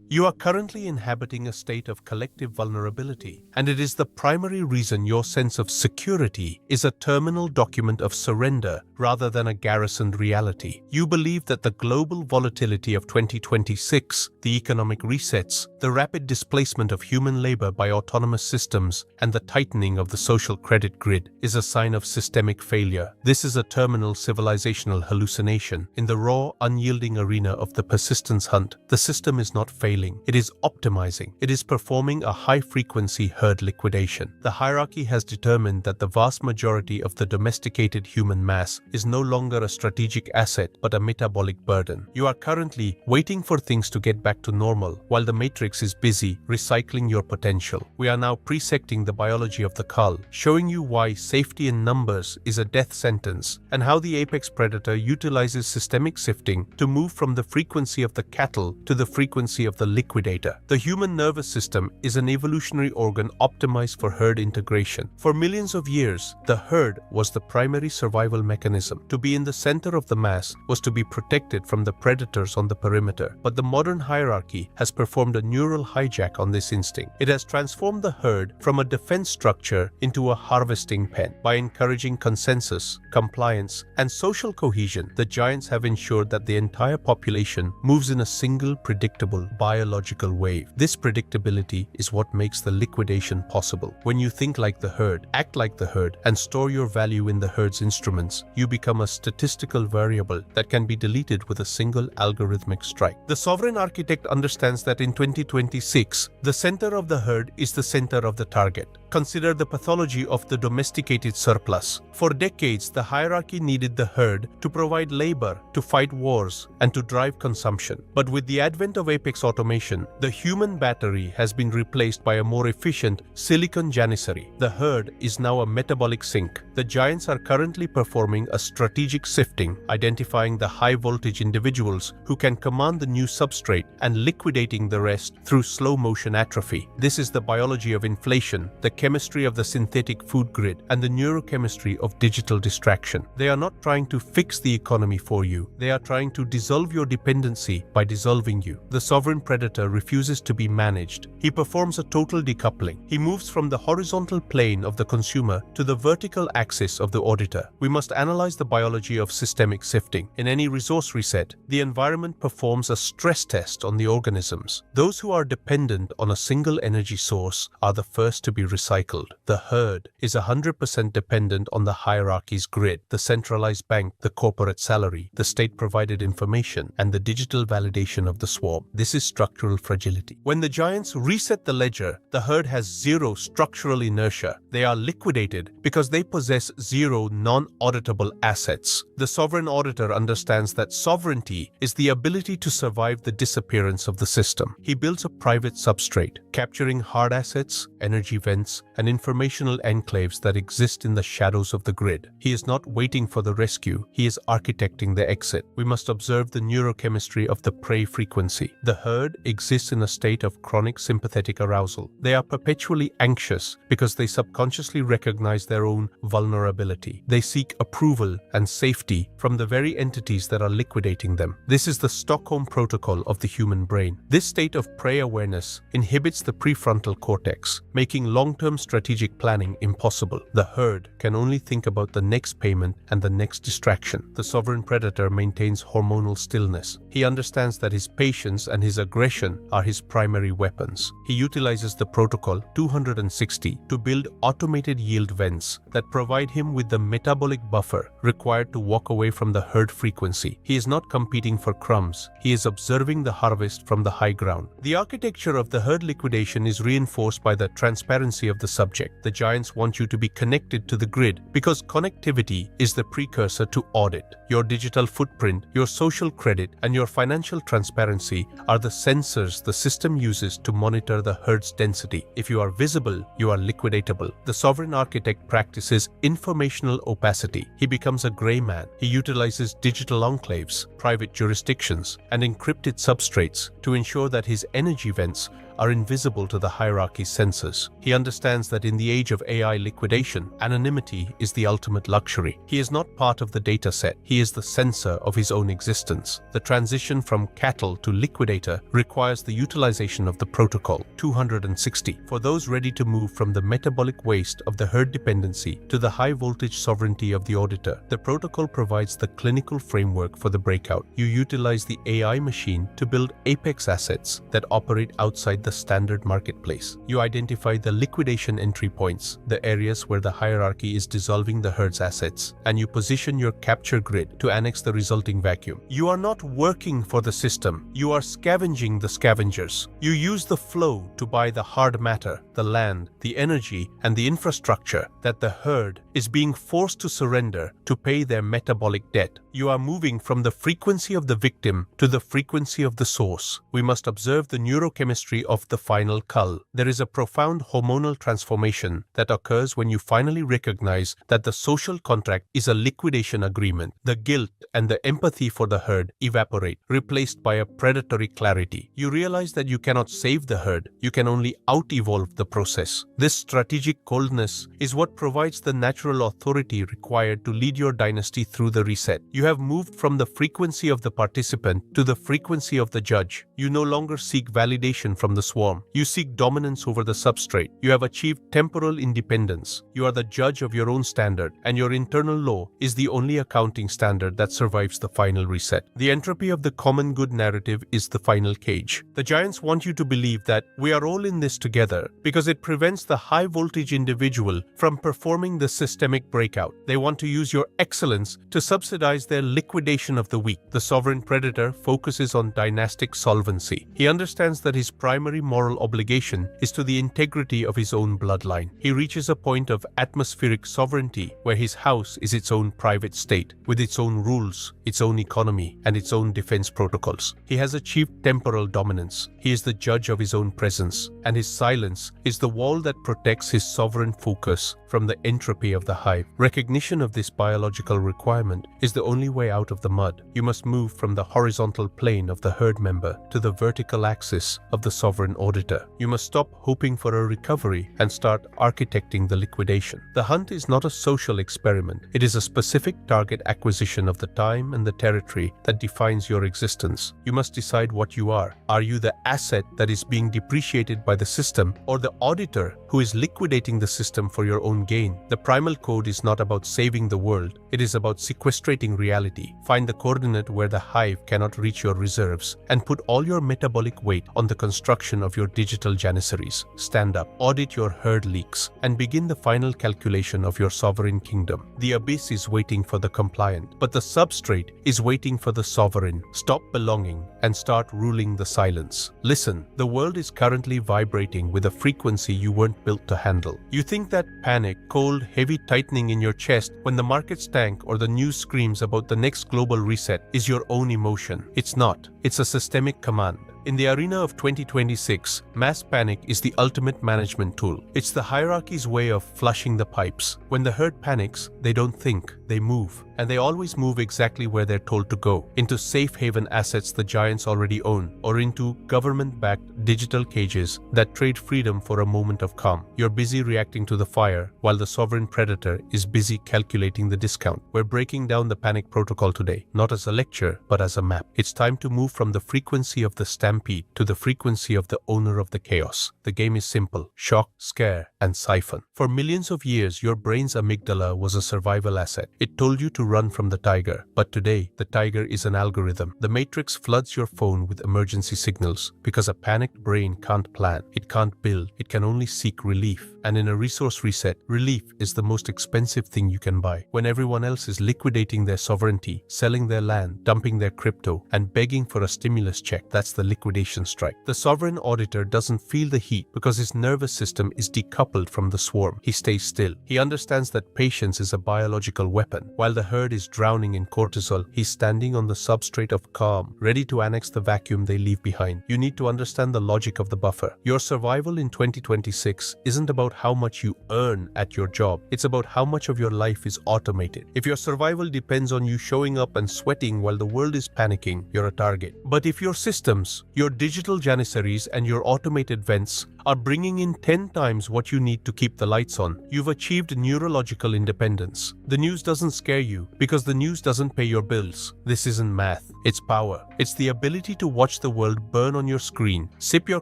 You are currently inhabiting a state of collective vulnerability, and it is the primary reason your sense of security is a terminal document of surrender rather than a garrisoned reality. You believe that the global volatility of 2026, the economic resets, the rapid displacement of human labor by autonomous systems, and the tightening of the social credit grid is a sign of systemic failure. This is a terminal civilizational hallucination. In the raw, unyielding arena of the persistence hunt, the system is not failing. It is optimizing. It is performing a high-frequency herd liquidation. The hierarchy has determined that the vast majority of the domesticated human mass is no longer a strategic asset but a metabolic burden. You are currently waiting for things to get back to normal while the matrix is busy recycling your potential. We are now presecting the biology of the cull, showing you why safety in numbers is a death sentence and how the apex predator utilizes systemic sifting to move from the frequency of the cattle to the frequency of the liquidator. The human nervous system is an evolutionary organ optimized for herd integration. For millions of years, the herd was the primary survival mechanism. To be in the center of the mass was to be protected from the predators on the perimeter. But the modern hierarchy has performed a neural hijack on this instinct. It has transformed the herd from a defense structure into a harvesting pen. By encouraging consensus, compliance, and social cohesion, the giants have ensured that the entire population moves in a single, predictable, biological wave. This predictability is what makes the liquidation possible. When you think like the herd, act like the herd, and store your value in the herd's instruments, you become a statistical variable that can be deleted with a single algorithmic strike. The sovereign architect understands that in 2026, the center of the herd is the center of the target. Consider the pathology of the domesticated surplus. For decades, the hierarchy needed the herd to provide labor, to fight wars, and to drive consumption. But with the advent of apex automation, the human battery has been replaced by a more efficient silicon janissary. The herd is now a metabolic sink. The giants are currently performing a strategic sifting, identifying the high-voltage individuals who can command the new substrate and liquidating the rest through slow-motion atrophy. This is the biology of inflation, the chemistry of the synthetic food grid, and the neurochemistry of digital distraction. They are not trying to fix the economy for you. They are trying to dissolve your dependency by dissolving you. The sovereign predator refuses to be managed. He performs a total decoupling. He moves from the horizontal plane of the consumer to the vertical axis of the auditor. We must analyze the biology of systemic sifting. In any resource reset, the environment performs a stress test on the organisms. Those who are dependent on a single energy source are the first to be recycled. The herd is 100% dependent on the hierarchy's grid, the centralized bank, the corporate salary, the state-provided information, and the digital validation of the swarm. This is structural fragility. When the giants reset the ledger, the herd has zero structural inertia. They are liquidated because they possess zero non-auditable assets. The sovereign auditor understands that sovereignty is the ability to survive the disappearance of the system. He builds a private substrate, capturing hard assets, energy vents, and informational enclaves that exist in the shadows of the grid. He is not waiting for the rescue, he is architecting the exit. We must observe the neurochemistry of the prey frequency. The herd exists in a state of chronic sympathetic arousal. They are perpetually anxious because they subconsciously recognize their own vulnerability. They seek approval and safety from the very entities that are liquidating them. This is the Stockholm Protocol of the human brain. This state of prey awareness inhibits the prefrontal cortex, making long-term strategic planning impossible. The herd can only think about the next payment and the next distraction. The sovereign predator maintains hormonal stillness. He understands that his patience and his aggression are his primary weapons. He utilizes the protocol 260 to build automated yield vents that provide him with the metabolic buffer required to walk away from the herd frequency. He is not competing for crumbs. He is observing the harvest from the high ground. The architecture of the herd liquidation is reinforced by the transparency of the subject. The giants want you to be connected to the grid because connectivity is the precursor to audit. Your digital footprint, your social credit, and your financial transparency are the sensors the system uses to monitor the herd's density. If you are visible, you are liquidatable. The sovereign architect practices informational opacity. He becomes a gray man. He utilizes digital enclaves, private jurisdictions, and encrypted substrates to ensure that his energy vents are invisible to the hierarchy's censors. He understands that in the age of AI liquidation, anonymity is the ultimate luxury. He is not part of the data set. He is the censor of his own existence. The transition from cattle to liquidator requires the utilization of the protocol 260 for those ready to move from the metabolic waste of the herd dependency to the high-voltage sovereignty of the auditor. The protocol provides the clinical framework for the breakout. You utilize the AI machine to build apex assets that operate outside the standard marketplace. You identify the liquidation entry points, the areas where the hierarchy is dissolving the herd's assets, and you position your capture grid to annex the resulting vacuum. You are not working for the system. You are scavenging the scavengers. You use the flow to buy the hard matter, the land, the energy, and the infrastructure that the herd is being forced to surrender to pay their metabolic debt. You are moving from the frequency of the victim to the frequency of the source. We must observe the neurochemistry of the final cull. There is a profound hormonal transformation that occurs when you finally recognize that the social contract is a liquidation agreement. The guilt and the empathy for the herd evaporate, replaced by a predatory clarity. You realize that you cannot save the herd, you can only out-evolve the process. This strategic coldness is what provides the natural authority required to lead your dynasty through the reset. You have moved from the frequency of the participant to the frequency of the judge. You no longer seek validation from the swarm. You seek dominance over the substrate. You have achieved temporal independence. You are the judge of your own standard, and your internal law is the only accounting standard that survives the final reset. The entropy of the common good narrative is the final cage. The giants want you to believe that we are all in this together because it prevents the high-voltage individual from performing the systemic breakout. They want to use your excellence to subsidize their liquidation of the weak. The sovereign predator focuses on dynastic solvency. He understands that his primary moral obligation is to the integrity of his own bloodline. He reaches a point of atmospheric sovereignty where his house is its own private state, with its own rules, its own economy, and its own defense protocols. He has achieved temporal dominance. He is the judge of his own presence, and his silence is the wall that protects his sovereign focus from the entropy of the hive. Recognition of this biological requirement is the only way out of the mud. You must move from the horizontal plane of the herd member to the vertical axis of the sovereign auditor. You must stop hoping for a recovery and start architecting the liquidation. The hunt is not a social experiment. It is a specific target acquisition of the time and the territory that defines your existence. You must decide what you are. Are you the asset that is being depreciated by the system, or the auditor who is liquidating the system for your own gain? The primal code is not about saving the world. It is about sequestrating reality. Find the coordinate where the hive cannot reach your reserves and put all your metabolic weight on the construction of your digital janissaries. Stand up, audit your herd leaks, and begin the final calculation of your sovereign kingdom. The abyss is waiting for the compliant, but the substrate is waiting for the sovereign. Stop belonging and start ruling the silence. Listen, the world is currently vibrating with a frequency you weren't built to handle. You think that panic, cold, heavy tightening in your chest when the markets tank or the news screams about the next global reset is your own emotion. It's not. It's a systemic command. In the arena of 2026, mass panic is the ultimate management tool. It's the hierarchy's way of flushing the pipes. When the herd panics, they don't think, they move. And they always move exactly where they're told to go, into safe haven assets the giants already own, or into government-backed digital cages that trade freedom for a moment of calm. You're busy reacting to the fire, while the sovereign predator is busy calculating the discount. We're breaking down the panic protocol today, not as a lecture, but as a map. It's time to move from the frequency of the stampede to the frequency of the owner of the chaos. The game is simple: shock, scare, and siphon. For millions of years, your brain's amygdala was a survival asset. It told you to run from the tiger. But today, the tiger is an algorithm. The matrix floods your phone with emergency signals because a panicked brain can't plan, it can't build, it can only seek relief. And in a resource reset, relief is the most expensive thing you can buy. When everyone else is liquidating their sovereignty, selling their land, dumping their crypto, and begging for a stimulus check, that's the liquidation strike. The sovereign auditor doesn't feel the heat because his nervous system is decoupled from the swarm. He stays still. He understands that patience is a biological weapon, while the herd herd is drowning in cortisol, he's standing on the substrate of calm, ready to annex the vacuum they leave behind. You need to understand the logic of the buffer. Your survival in 2026 isn't about how much you earn at your job. It's about how much of your life is automated. If your survival depends on you showing up and sweating while the world is panicking, you're a target. But if your systems, your digital janissaries, and your automated vents are bringing in 10 times what you need to keep the lights on, you've achieved neurological independence. The news doesn't scare you because the news doesn't pay your bills. This isn't math, it's power. It's the ability to watch the world burn on your screen, sip your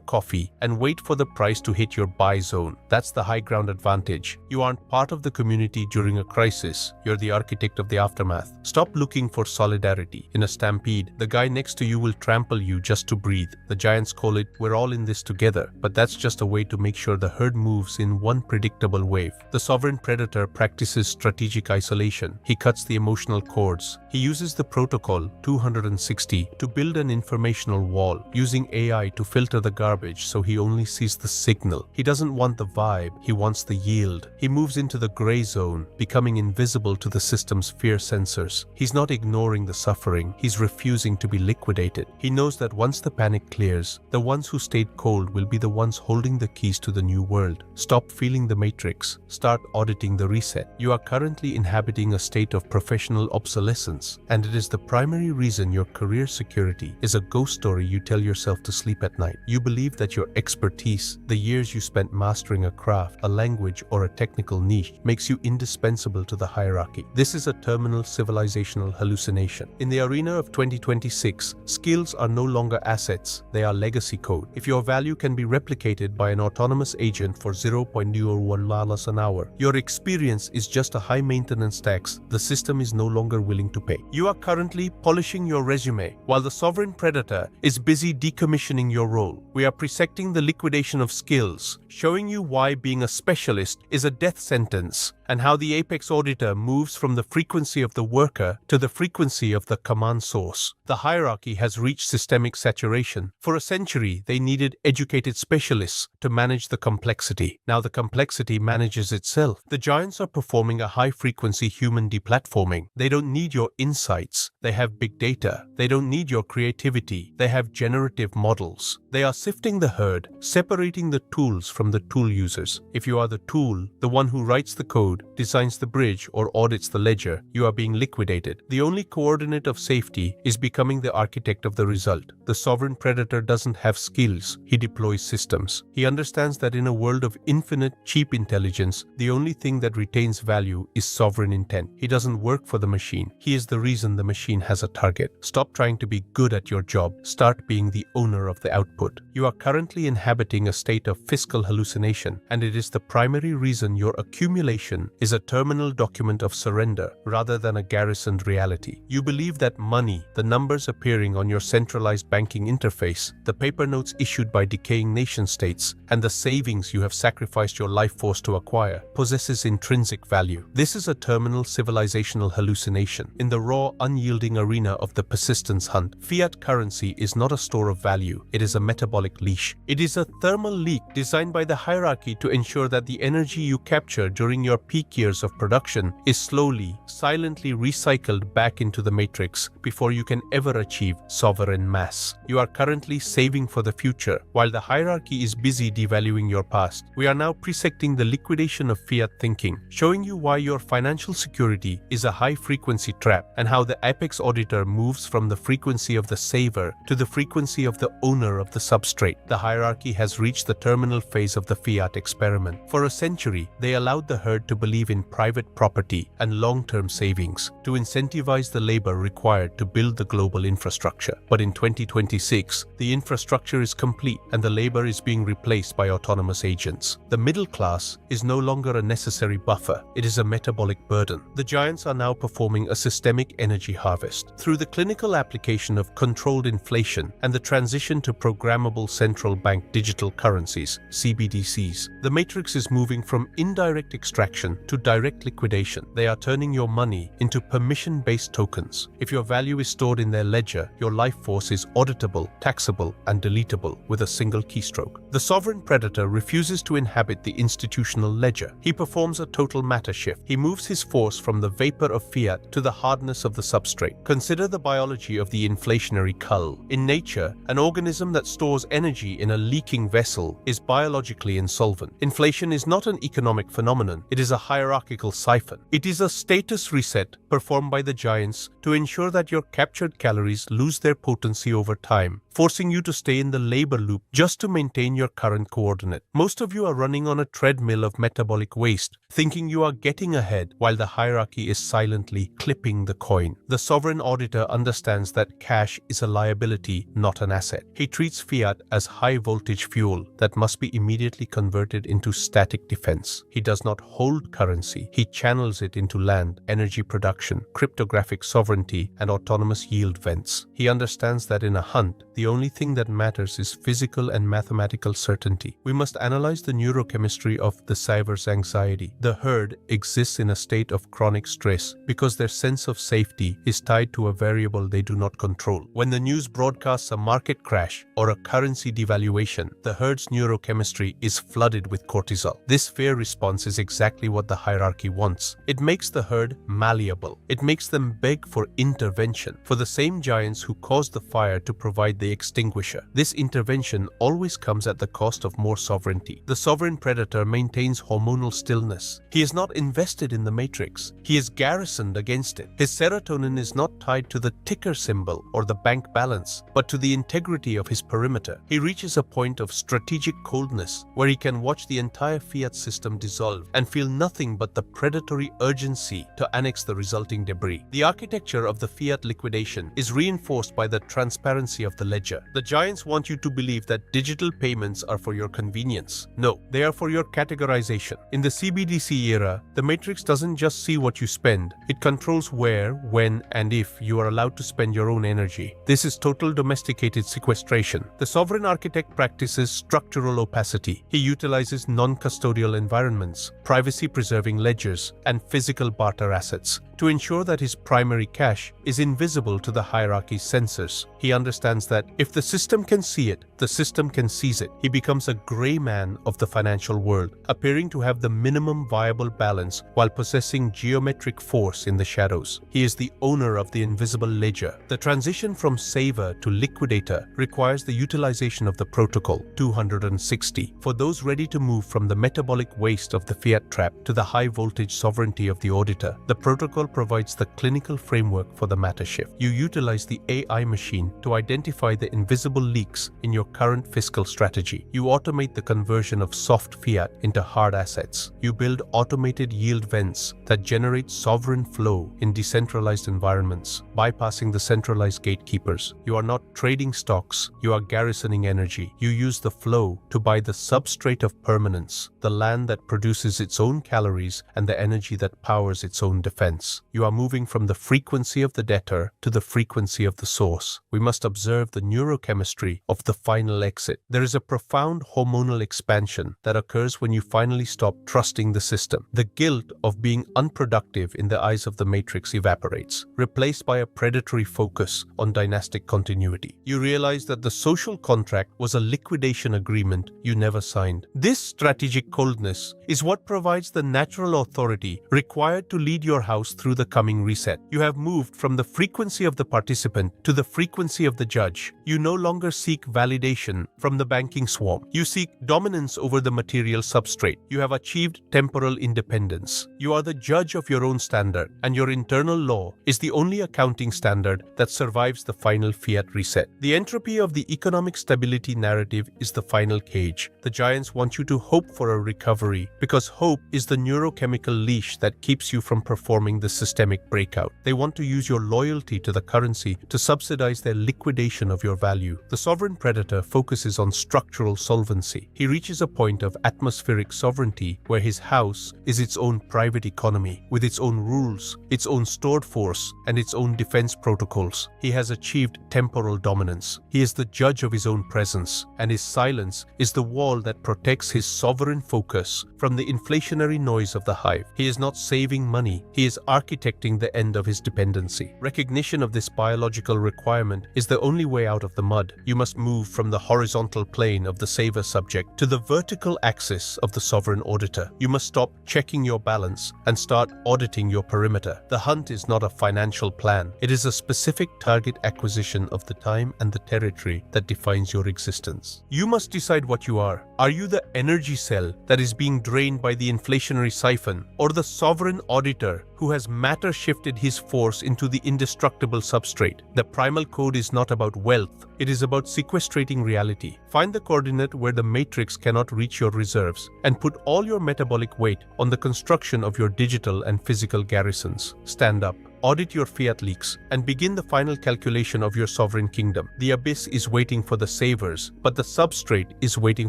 coffee, and wait for the price to hit your buy zone. That's the high ground advantage. You aren't part of the community during a crisis. You're the architect of the aftermath. Stop looking for solidarity. In a stampede, the guy next to you will trample you just to breathe. The giants call it, "We're all in this together," but that's just a way to make sure the herd moves in one predictable wave. The sovereign predator practices strategic isolation. He cuts the emotional cords. He uses the protocol 260 to build an informational wall, using AI to filter the garbage so he only sees the signal. He doesn't want the vibe, he wants the yield. He moves into the gray zone, becoming invisible to the system's fear sensors. He's not ignoring the suffering, he's refusing to be liquidated. He knows that once the panic clears, the ones who stayed cold will be the ones holding the keys to the new world. Stop feeling the matrix. Start auditing the reset. You are currently inhabiting a state of professional obsolescence, and it is the primary reason your career security is a ghost story you tell yourself to sleep at night. You believe that your expertise, the years you spent mastering a craft, a language, or a technical niche, makes you indispensable to the hierarchy. This is a terminal civilizational hallucination. In the arena of 2026, skills are no longer assets, they are legacy code. If your value can be replicated by an autonomous agent for $0.01 an hour, your experience is just a high-maintenance tax the system is no longer willing to pay. You are currently polishing your resume, while the sovereign predator is busy decommissioning your role. We are precepting the liquidation of skills, showing you why being a specialist is a death sentence, and how the apex auditor moves from the frequency of the worker to the frequency of the command source. The hierarchy has reached systemic saturation. For a century, they needed educated specialists to manage the complexity. Now the complexity manages itself. The giants are performing a high-frequency human deplatforming. They don't need your insights. They have big data. They don't need your creativity. They have generative models. They are sifting the herd, separating the tools from the tool users. If you are the tool, the one who writes the code, designs the bridge, or audits the ledger, you are being liquidated. The only coordinate of safety is becoming the architect of the result. The sovereign predator doesn't have skills, he deploys systems. He understands that in a world of infinite, cheap intelligence, the only thing that retains value is sovereign intent. He doesn't work for the machine. He is the reason the machine has a target. Stop trying to be good at your job. Start being the owner of the output. You are currently inhabiting a state of fiscal hallucination, and it is the primary reason your accumulation is a terminal document of surrender rather than a garrisoned reality. You believe that money, the numbers appearing on your centralized banking interface, the paper notes issued by decaying nation-states, and the savings you have sacrificed your life force to acquire, possesses intrinsic value. This is a terminal civilizational hallucination. In the raw, unyielding arena of the persistence hunt, fiat currency is not a store of value, it is a metabolic leash. It is a thermal leak designed by the hierarchy to ensure that the energy you capture during your peak years of production is slowly, silently recycled back into the matrix before you can ever achieve sovereign mass. You are currently saving for the future, while the hierarchy is busy devaluing your past. We are now precepting the liquidation of fiat thinking, showing you why your financial security is a high-frequency trap and how the apex auditor moves from the frequency of the saver to the frequency of the owner of the substrate. The hierarchy has reached the terminal phase of the fiat experiment. For a century, they allowed the herd to believe in private property and long-term savings to incentivize the labor required to build the global infrastructure. But in 2026, the infrastructure is complete and the labor is being replaced by autonomous agents. The middle class is no longer a necessary buffer, it is a metabolic burden. The giants are now performing a systemic energy harvest. harvest. Through the clinical application of controlled inflation and the transition to programmable central bank digital currencies, CBDCs, the matrix is moving from indirect extraction to direct liquidation. They are turning your money into permission-based tokens. If your value is stored in their ledger, your life force is auditable, taxable, and deletable with a single keystroke. The sovereign predator refuses to inhabit the institutional ledger. He performs a total matter shift. He moves his force from the vapor of fiat to the hardness of the substrate. Consider the biology of the inflationary cull. In nature, an organism that stores energy in a leaking vessel is biologically insolvent. Inflation is not an economic phenomenon. It is a hierarchical siphon. It is a status reset performed by the giants to ensure that your captured calories lose their potency over time, forcing you to stay in the labor loop just to maintain your current coordinate. Most of you are running on a treadmill of metabolic waste, thinking you are getting ahead while the hierarchy is silently clipping the coin. The sovereign auditor understands that cash is a liability, not an asset. He treats fiat as high-voltage fuel that must be immediately converted into static defense. He does not hold currency. He channels it into land, energy production, cryptographic sovereignty, and autonomous yield vents. He understands that in a hunt, the only thing that matters is physical and mathematical certainty. We must analyze the neurochemistry of the cyver's anxiety. The herd exists in a state of chronic stress because their sense of safety is tied to a variable they do not control. When the news broadcasts a market crash or a currency devaluation, the herd's neurochemistry is flooded with cortisol. This fear response is exactly what the hierarchy wants. It makes the herd malleable. It makes them beg for intervention, for the same giants who caused the fire to provide the extinguisher. This intervention always comes at the cost of more sovereignty. The sovereign predator maintains hormonal stillness. He is not invested in the matrix. He is garrisoned against it. His serotonin is not tied to the ticker symbol or the bank balance, but to the integrity of his perimeter. He reaches a point of strategic coldness where he can watch the entire fiat system dissolve and feel nothing but the predatory urgency to annex the resulting debris. The architecture of the fiat liquidation is reinforced by the transparency of the ledger. The giants want you to believe that digital payments are for your convenience. No, they are for your categorization. In the CBDC era, the matrix doesn't just see what you spend. It controls where, when, and if you are allowed to spend your own energy. This is total domesticated sequestration. The sovereign architect practices structural opacity. He utilizes non-custodial environments, privacy-preserving ledgers, and physical barter assets to ensure that his primary cash is invisible to the hierarchy's sensors. He understands that if the system can see it, the system can seize it. He becomes a gray man of the financial world, appearing to have the minimum viable balance while possessing geometric force in the shadows. He is the owner of the invisible ledger. The transition from saver to liquidator requires the utilization of the protocol 260. For those ready to move from the metabolic waste of the fiat trap to the high-voltage sovereignty of the auditor, the protocol provides the clinical framework for the matter shift. You utilize the AI machine to identify the invisible leaks in your current fiscal strategy. You automate the conversion of soft fiat into hard assets. You build automated yield vents that generate sovereign flow in decentralized environments, bypassing the centralized gatekeepers. You are not trading stocks, you are garrisoning energy. You use the flow to buy the substrate of permanence, the land that produces its own calories and the energy that powers its own defense. You are moving from the frequency of the debtor to the frequency of the source. We must observe the neurochemistry of the final exit. There is a profound hormonal expansion that occurs when you finally stop trusting the system. The guilt of being unproductive in the eyes of the matrix evaporates, replaced by a predatory focus on dynastic continuity. You realize that the social contract was a liquidation agreement you never signed. This strategic coldness is what provides the natural authority required to lead your house through the coming reset. You have moved from the frequency of the participant to the frequency of the judge. You no longer seek validation from the banking swarm. You seek dominance over the material substrate. You have achieved temporal independence. You are the judge of your own standard, and your internal law is the only accounting standard that survives the final fiat reset. The entropy of the economic stability narrative is the final cage. The giants want you to hope for a recovery because hope is the neurochemical leash that keeps you from performing the systemic breakout. They want to use your loyalty to the currency to subsidize their liquidation of your value. The sovereign predator focuses on structural solvency. He reaches a point of atmospheric sovereignty where his house is its own private economy, with its own rules, its own stored force, and its own defense protocols. He has achieved temporal dominance. He is the judge of his own presence, and his silence is the wall that protects his sovereign focus from the inflationary noise of the hive. He is not saving money, he is architecting the end of his dependency. Recognition of this biological requirement is the only way out of the mud. You must move from the horizontal plane of the saver subject to the vertical axis of the sovereign auditor. You must stop checking your balance and start auditing your perimeter. The hunt is not a financial plan. It is a specific target acquisition of the time and the territory that defines your existence. You must decide what you are. Are you the energy cell that is being drained by the inflationary siphon, or the sovereign auditor who has matter shifted his force into the indestructible substrate? The primal code is not about wealth, it is about sequestrating reality. Find the coordinate where the matrix cannot reach your reserves, and put all your metabolic weight on the construction of your digital and physical garrisons. Stand up. Audit your fiat leaks and begin the final calculation of your sovereign kingdom. The abyss is waiting for the savers, but the substrate is waiting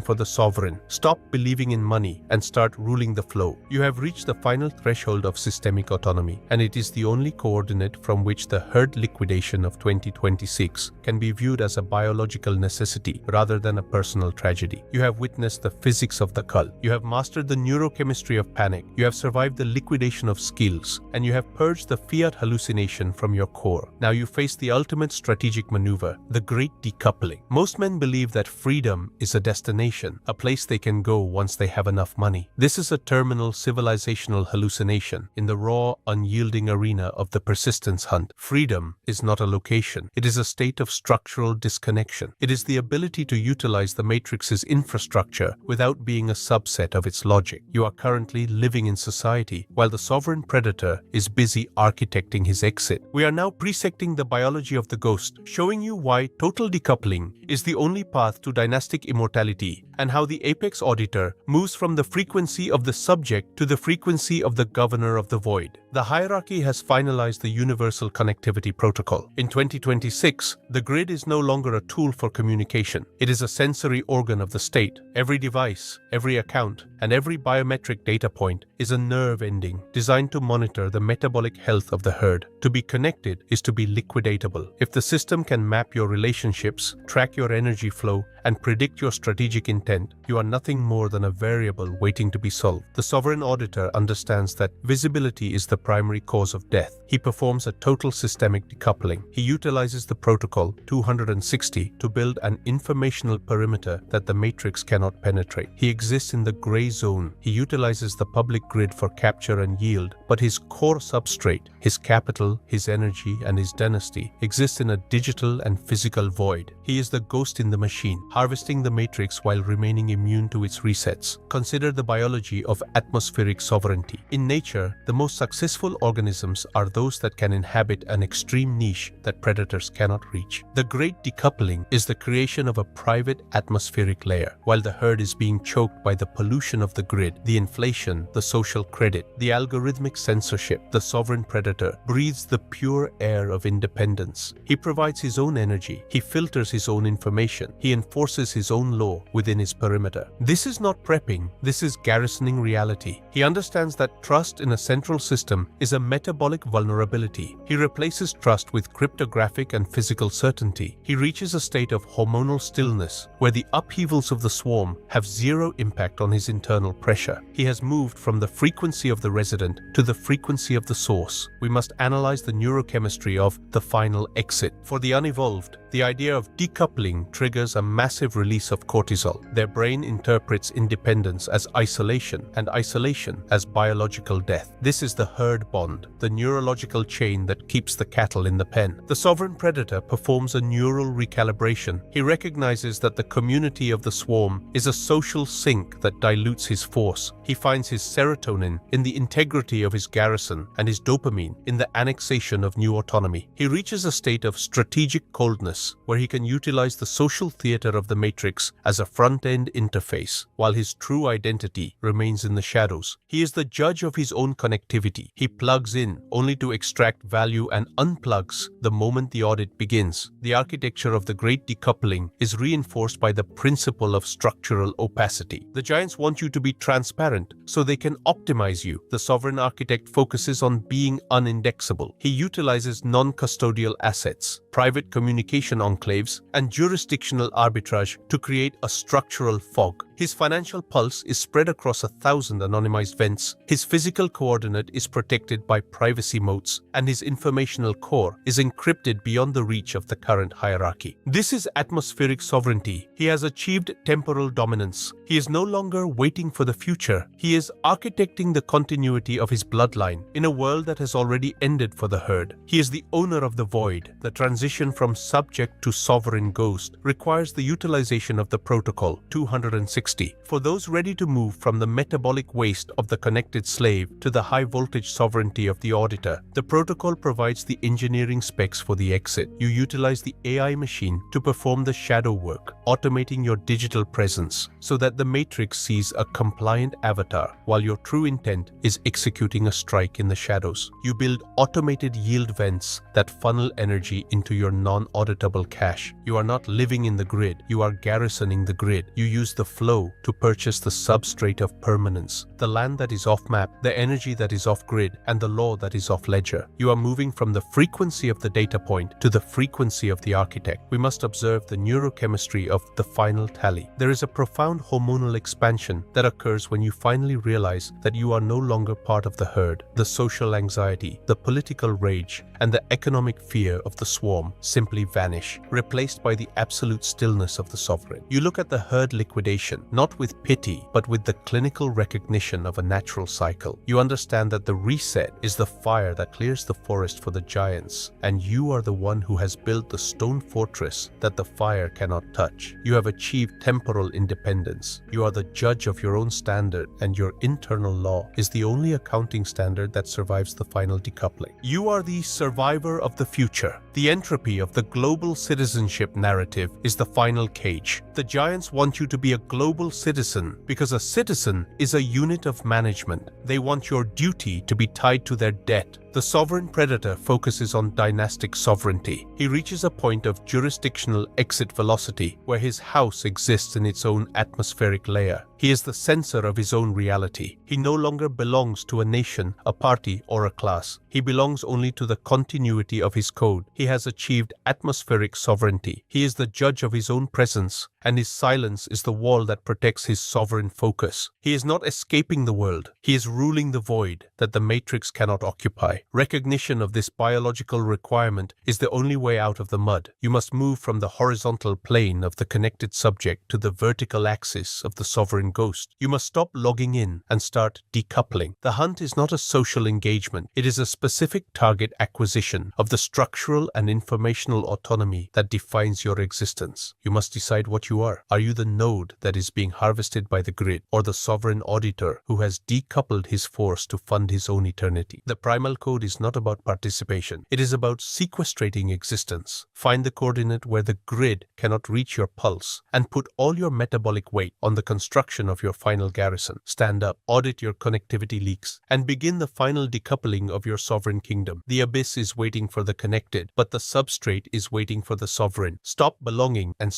for the sovereign. Stop believing in money and start ruling the flow. You have reached the final threshold of systemic autonomy, and it is the only coordinate from which the herd liquidation of 2026 can be viewed as a biological necessity rather than a personal tragedy. You have witnessed the physics of the cull. You have mastered the neurochemistry of panic. You have survived the liquidation of skills, and you have purged the fiat hallucination from your core. Now you face the ultimate strategic maneuver, the great decoupling. Most men believe that freedom is a destination, a place they can go once they have enough money. This is a terminal civilizational hallucination in the raw, unyielding arena of the persistence hunt. Freedom is not a location. It is a state of structural disconnection. It is the ability to utilize the matrix's infrastructure without being a subset of its logic. You are currently living in society while the sovereign predator is busy architecting his exit. We are now presecting the biology of the ghost, showing you why total decoupling is the only path to dynastic immortality, and how the apex auditor moves from the frequency of the subject to the frequency of the governor of the void. The hierarchy has finalized the Universal Connectivity Protocol. In 2026, the grid is no longer a tool for communication. It is a sensory organ of the state. Every device, every account, and every biometric data point is a nerve ending designed to monitor the metabolic health of the herd. To be connected is to be liquidatable. If the system can map your relationships, track your energy flow, and predict your strategic intent, you are nothing more than a variable waiting to be solved. The sovereign auditor understands that visibility is the primary cause of death. He performs a total systemic decoupling. He utilizes the protocol 260 to build an informational perimeter that the matrix cannot penetrate. He exists in the gray zone. He utilizes the public grid for capture and yield, but his core substrate, his capital, his energy, and his dynasty exists in a digital and physical void. He is the ghost in the machine, harvesting the matrix while remaining immune to its resets. Consider the biology of atmospheric sovereignty. In nature, the most successful organisms are those that can inhabit an extreme niche that predators cannot reach. The great decoupling is the creation of a private atmospheric layer, while the herd is being choked by the pollution of the grid, the inflation, the social credit, the algorithmic censorship. The sovereign predator breathes the pure air of independence. He provides his own energy. He filters his own information. He enforces his own law within his perimeter. This is not prepping, this is garrisoning reality. He understands that trust in a central system is a metabolic vulnerability. He replaces trust with cryptographic and physical certainty. He reaches a state of hormonal stillness where the upheavals of the swarm have zero impact on his internal pressure. He has moved from the frequency of the resident to the frequency of the source. We must analyze the neurochemistry of the final exit. For the unevolved, the idea of decoupling triggers a massive release of cortisol. Their brain interprets independence as isolation and isolation as biological death. This is the herd bond, the neurological chain that keeps the cattle in the pen. The sovereign predator performs a neural recalibration. He recognizes that the community of the swarm is a social sink that dilutes his force. He finds his serotonin in the integrity of his garrison and his dopamine in the annexation of new autonomy. He reaches a state of strategic coldness where he can utilize the social theater of the Matrix as a front-end interface, while his true identity remains in the shadows. He is the judge of his own connectivity. He plugs in only to extract value and unplugs the moment the audit begins. The architecture of the Great Decoupling is reinforced by the principle of structural opacity. The giants want you to be transparent so they can optimize you. The sovereign architect focuses on being unindexable. He utilizes non-custodial assets, private communication enclaves, and jurisdictional arbitrage to create a structural fog. His financial pulse is spread across 1,000 anonymized vents. His physical coordinate is protected by privacy moats, and his informational core is encrypted beyond the reach of the current hierarchy. This is atmospheric sovereignty. He has achieved temporal dominance. He is no longer waiting for the future. He is architecting the continuity of his bloodline in a world that has already ended for the herd. He is the owner of the void. The transition from subject to sovereign ghost requires the utilization of the protocol 260. For those ready to move from the metabolic waste of the connected slave to the high-voltage sovereignty of the auditor, the protocol provides the engineering specs for the exit. You utilize the AI machine to perform the shadow work, automating your digital presence so that the Matrix sees a compliant avatar while your true intent is executing a strike in the shadows. You build automated yield vents that funnel energy into your non-auditable cache. You are not living in the grid, you are garrisoning the grid. You use the flow to purchase the substrate of permanence, the land that is off-map, the energy that is off-grid, and the law that is off-ledger. You are moving from the frequency of the data point to the frequency of the architect. We must observe the neurochemistry of the final tally. There is a profound hormonal expansion that occurs when you finally realize that you are no longer part of the herd. The social anxiety, the political rage, and the economic fear of the swarm simply vanish, replaced by the absolute stillness of the sovereign. You look at the herd liquidation, not with pity, but with the clinical recognition of a natural cycle. You understand that the reset is the fire that clears the forest for the giants, and you are the one who has built the stone fortress that the fire cannot touch. You have achieved temporal independence. You are the judge of your own standard, and your internal law is the only accounting standard that survives the final decoupling. You are the survivor of the future. The entropy of the global citizenship narrative is the final cage. The giants want you to be a global citizen because a citizen is a unit of management. They want your duty to be tied to their debt. The sovereign predator focuses on dynastic sovereignty. He reaches a point of jurisdictional exit velocity where his house exists in its own atmospheric layer. He is the censor of his own reality. He no longer belongs to a nation, a party, or a class. He belongs only to the continuity of his code. He has achieved atmospheric sovereignty. He is the judge of his own presence, and his silence is the wall that protects his sovereign focus. He is not escaping the world. He is ruling the void that the Matrix cannot occupy. Recognition of this biological requirement is the only way out of the mud. You must move from the horizontal plane of the connected subject to the vertical axis of the sovereign ghost. You must stop logging in and start decoupling. The hunt is not a social engagement. It is a specific target acquisition of the structural and informational autonomy that defines your existence. You must decide what you are. Are you the node that is being harvested by the grid, or the sovereign auditor who has decoupled his force to fund his own eternity? The primal code is not about participation. It is about sequestrating existence. Find the coordinate where the grid cannot reach your pulse and put all your metabolic weight on the construction of your final garrison. Stand up, audit your connectivity leaks, and begin the final decoupling of your sovereign kingdom. The abyss is waiting for the connected, but the substrate is waiting for the sovereign. Stop belonging and